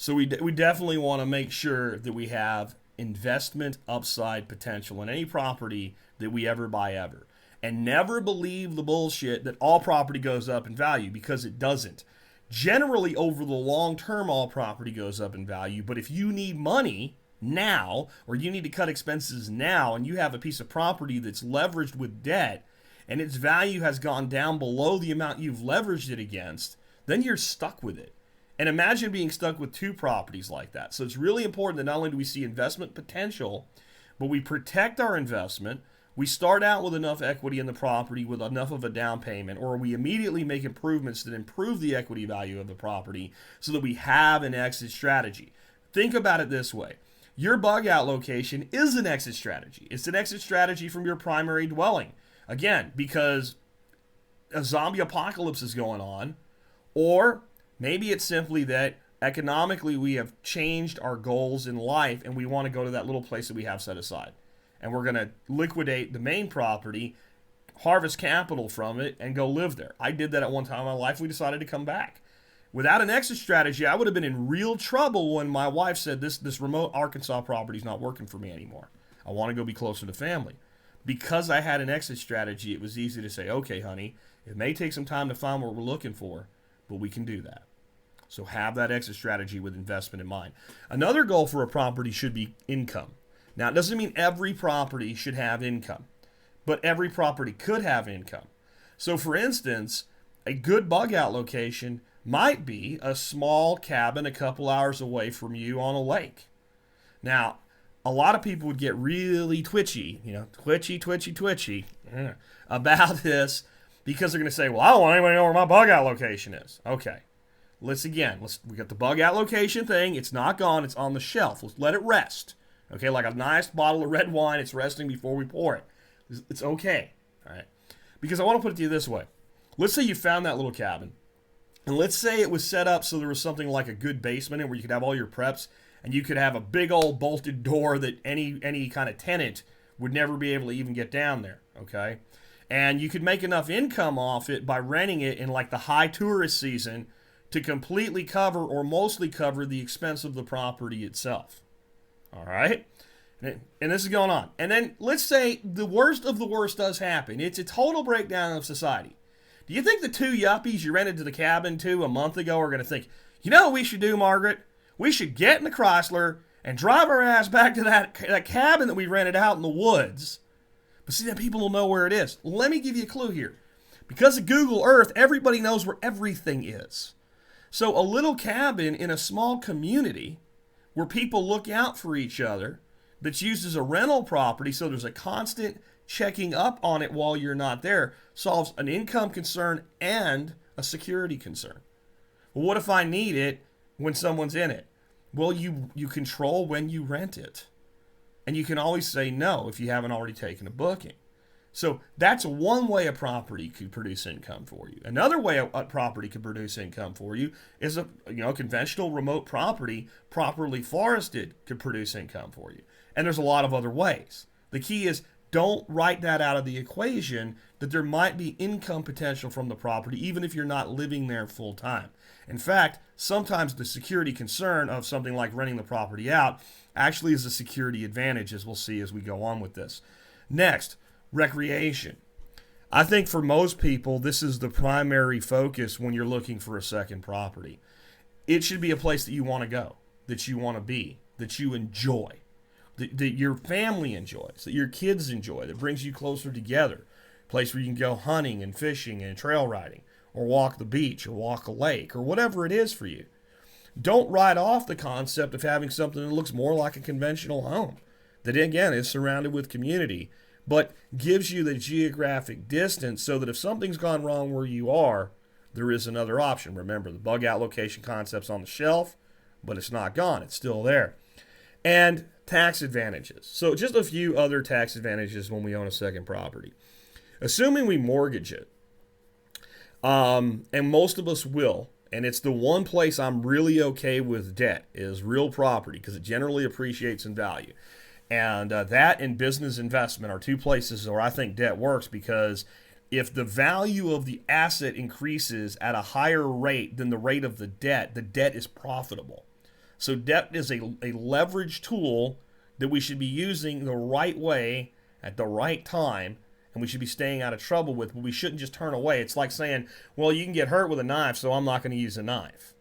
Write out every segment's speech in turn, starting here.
So we definitely want to make sure that we have investment upside potential in any property that we ever buy ever. And never believe the bullshit that all property goes up in value, because it doesn't. Generally, over the long term, all property goes up in value. But if you need money now, or you need to cut expenses now, and you have a piece of property that's leveraged with debt, and its value has gone down below the amount you've leveraged it against, then you're stuck with it. And imagine being stuck with two properties like that. So it's really important that not only do we see investment potential, but we protect our investment. We start out with enough equity in the property with enough of a down payment, or we immediately make improvements that improve the equity value of the property so that we have an exit strategy. Think about it this way. Your bug out location is an exit strategy. It's an exit strategy from your primary dwelling. Again, because a zombie apocalypse is going on, or maybe it's simply that economically we have changed our goals in life and we want to go to that little place that we have set aside. And we're going to liquidate the main property, harvest capital from it, and go live there. I did that at one time in my life. We decided to come back. Without an exit strategy, I would have been in real trouble when my wife said, this remote Arkansas property is not working for me anymore. I want to go be closer to family. Because I had an exit strategy, it was easy to say, okay, honey, it may take some time to find what we're looking for, but we can do that. So have that exit strategy with investment in mind. Another goal for a property should be income. Now, it doesn't mean every property should have income, but every property could have income. So, for instance, a good bug out location might be a small cabin a couple hours away from you on a lake. Now, a lot of people would get really twitchy, twitchy about this, because they're going to say, well, I don't want anybody to know where my bug out location is. Okay. We got the bug out location thing. It's not gone. It's on the shelf. Let's let it rest. Okay, like a nice bottle of red wine, it's resting before we pour it. It's okay, all right? Because I want to put it to you this way. Let's say you found that little cabin, and let's say it was set up so there was something like a good basement in where you could have all your preps, and you could have a big old bolted door that any kind of tenant would never be able to even get down there, okay? And you could make enough income off it by renting it in like the high tourist season to completely cover or mostly cover the expense of the property itself. All right? And this is going on. And then let's say the worst of the worst does happen. It's a total breakdown of society. Do you think the two yuppies you rented to the cabin to a month ago are going to think, you know what we should do, Margaret? We should get in the Chrysler and drive our ass back to that cabin that we rented out in the woods. But see, then people will know where it is. Let me give you a clue here. Because of Google Earth, everybody knows where everything is. So a little cabin in a small community where people look out for each other, that's used as a rental property, so there's a constant checking up on it while you're not there, solves an income concern and a security concern. Well, what if I need it when someone's in it? Well, you control when you rent it. And you can always say no if you haven't already taken a booking. So that's one way a property could produce income for you. Another way a property could produce income for you is a conventional remote property, properly forested, could produce income for you. And there's a lot of other ways. The key is don't write that out of the equation, that there might be income potential from the property even if you're not living there full time. In fact, sometimes the security concern of something like renting the property out actually is a security advantage, as we'll see as we go on with this. Next, recreation. I think for most people, this is the primary focus when you're looking for a second property. It should be a place that you want to go, that you want to be, that you enjoy, that your family enjoys, that your kids enjoy, that brings you closer together. A place where you can go hunting and fishing and trail riding, or walk the beach, or walk a lake, or whatever it is for you. Don't write off the concept of having something that looks more like a conventional home, that again is surrounded with community, but gives you the geographic distance so that if something's gone wrong where you are, there is another option. Remember, the bug out location concept's on the shelf, but it's not gone. It's still there. And tax advantages. So just a few other tax advantages when we own a second property. Assuming we mortgage it, and most of us will, and it's the one place I'm really okay with debt, is real property, because it generally appreciates in value. And that and business investment are two places where I think debt works, because if the value of the asset increases at a higher rate than the rate of the debt is profitable. So debt is a leverage tool that we should be using the right way at the right time, and we should be staying out of trouble with, but we shouldn't just turn away. It's like saying, well, you can get hurt with a knife, so I'm not going to use a knife.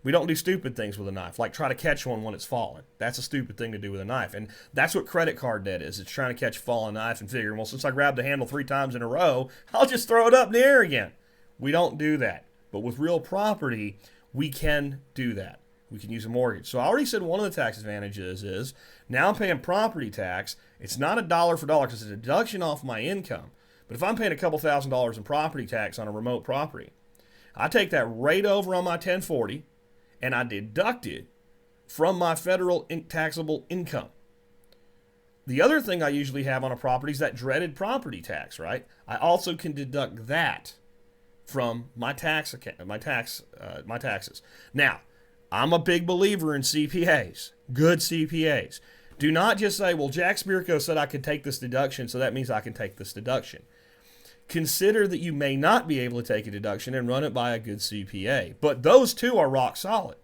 We don't do stupid things with a knife, like try to catch one when it's falling. That's a stupid thing to do with a knife. And that's what credit card debt is. It's trying to catch a falling knife and figuring, well, since I grabbed the handle 3 times in a row, I'll just throw it up in the air again. We don't do that. But with real property, we can do that. We can use a mortgage. So I already said one of the tax advantages is now I'm paying property tax. It's not a dollar for dollar because it's a deduction off my income. But if I'm paying a couple $1,000s in property tax on a remote property, I take that right over on my 1040 and I deduct it from my federal taxable income. The other thing I usually have on a property is that dreaded property tax, right? I also can deduct that from my taxes. Now, I'm a big believer in CPAs, good CPAs. Do not just say, well, Jack Spirko said I could take this deduction, so that means I can take this deduction. Consider that you may not be able to take a deduction and run it by a good CPA. But those two are rock solid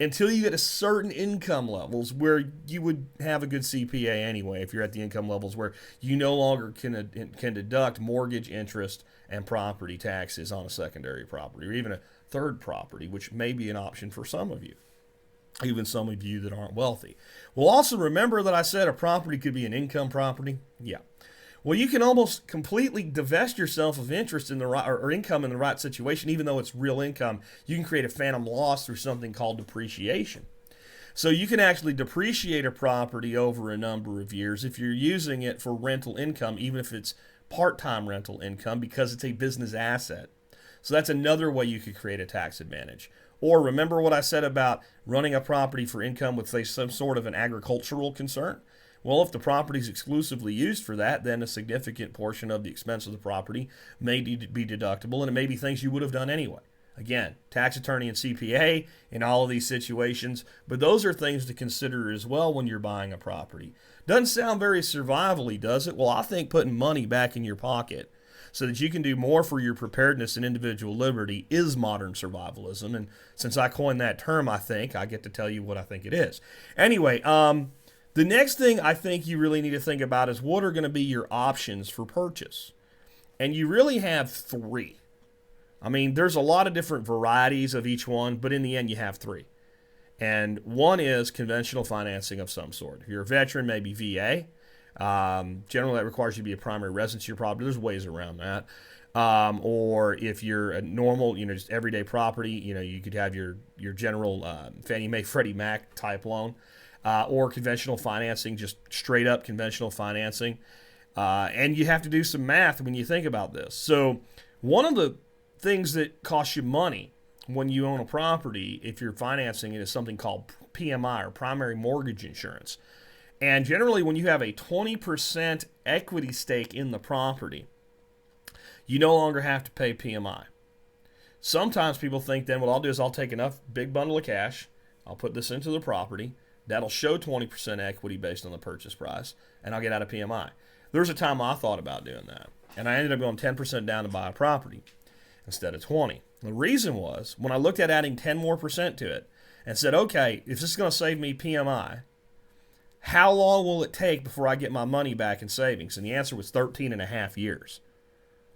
until you get to certain income levels where you would have a good CPA anyway. If you're at the income levels where you no longer can deduct mortgage interest and property taxes on a secondary property or even a third property, which may be an option for some of you, even some of you that aren't wealthy. Well, also remember that I said a property could be an income property. Yeah. Well, you can almost completely divest yourself of interest in the right or income in the right situation, even though it's real income. You can create a phantom loss through something called depreciation. So you can actually depreciate a property over a number of years if you're using it for rental income, even if it's part-time rental income, because it's a business asset. So that's another way you could create a tax advantage. Or remember what I said about running a property for income with, say, some sort of an agricultural concern? Well, if the property is exclusively used for that, then a significant portion of the expense of the property may be deductible, and it may be things you would have done anyway. Again, tax attorney and CPA in all of these situations, but those are things to consider as well when you're buying a property. Doesn't sound very survival-y, does it? Well, I think putting money back in your pocket so that you can do more for your preparedness and individual liberty is modern survivalism, and since I coined that term, I think I get to tell you what I think it is. Anyway, the next thing I think you really need to think about is what are going to be your options for purchase. And you really have 3. I mean, there's a lot of different varieties of each one, but in the end you have 3. And one is conventional financing of some sort. If you're a veteran, maybe VA. Generally, that requires you to be a primary residence of your property. There's ways around that. Or if you're a normal, just everyday property, you could have your general Fannie Mae, Freddie Mac type loan. Or conventional financing, just straight up conventional financing. And you have to do some math when you think about this. So one of the things that costs you money when you own a property, if you're financing it, is something called PMI, or primary mortgage insurance. And generally when you have a 20% equity stake in the property, you no longer have to pay PMI. Sometimes people think then what I'll do is I'll take enough big bundle of cash, I'll put this into the property, that'll show 20% equity based on the purchase price, and I'll get out of PMI. There's a time I thought about doing that, and I ended up going 10% down to buy a property instead of 20. The reason was, when I looked at adding 10% more to it and said, okay, if this is going to save me PMI, how long will it take before I get my money back in savings? And the answer was 13 and a half years.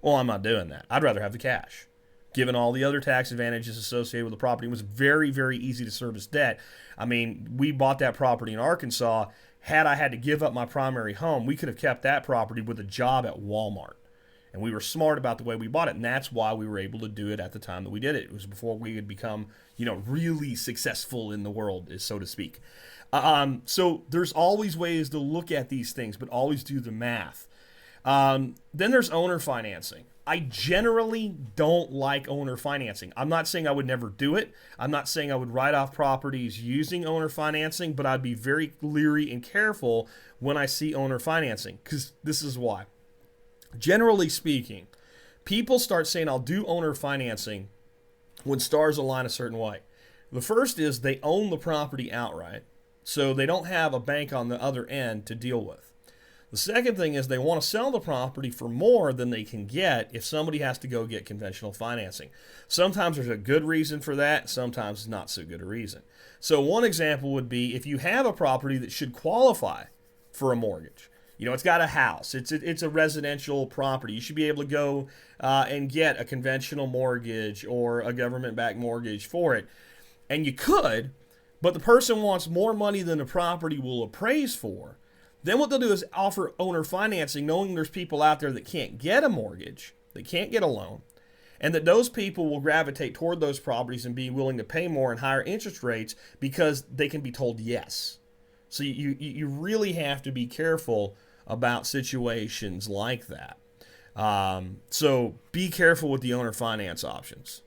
Well, I'm not doing that. I'd rather have the cash. Given all the other tax advantages associated with the property, it was very, very easy to service debt. I mean, we bought that property in Arkansas. Had I had to give up my primary home, we could have kept that property with a job at Walmart. And we were smart about the way we bought it, and that's why we were able to do it at the time that we did it. It was before we had become, really successful in the world, so to speak. So there's always ways to look at these things, but always do the math. Then there's owner financing. I generally don't like owner financing. I'm not saying I would never do it. I'm not saying I would write off properties using owner financing, but I'd be very leery and careful when I see owner financing, because this is why. Generally speaking, people start saying I'll do owner financing when stars align a certain way. The first is they own the property outright, so they don't have a bank on the other end to deal with. The The second thing is they want to sell the property for more than they can get if somebody has to go get conventional financing. Sometimes there's a good reason for that, sometimes not so good a reason. So one example would be if you have a property that should qualify for a mortgage. It's got a house. It's a residential property. You should be able to go and get a conventional mortgage or a government-backed mortgage for it. And you could, but the person wants more money than the property will appraise for. Then what they'll do is offer owner financing, knowing there's people out there that can't get a mortgage, that can't get a loan, and that those people will gravitate toward those properties and be willing to pay more and higher interest rates because they can be told yes. So you really have to be careful about situations like that. So be careful with the owner finance options.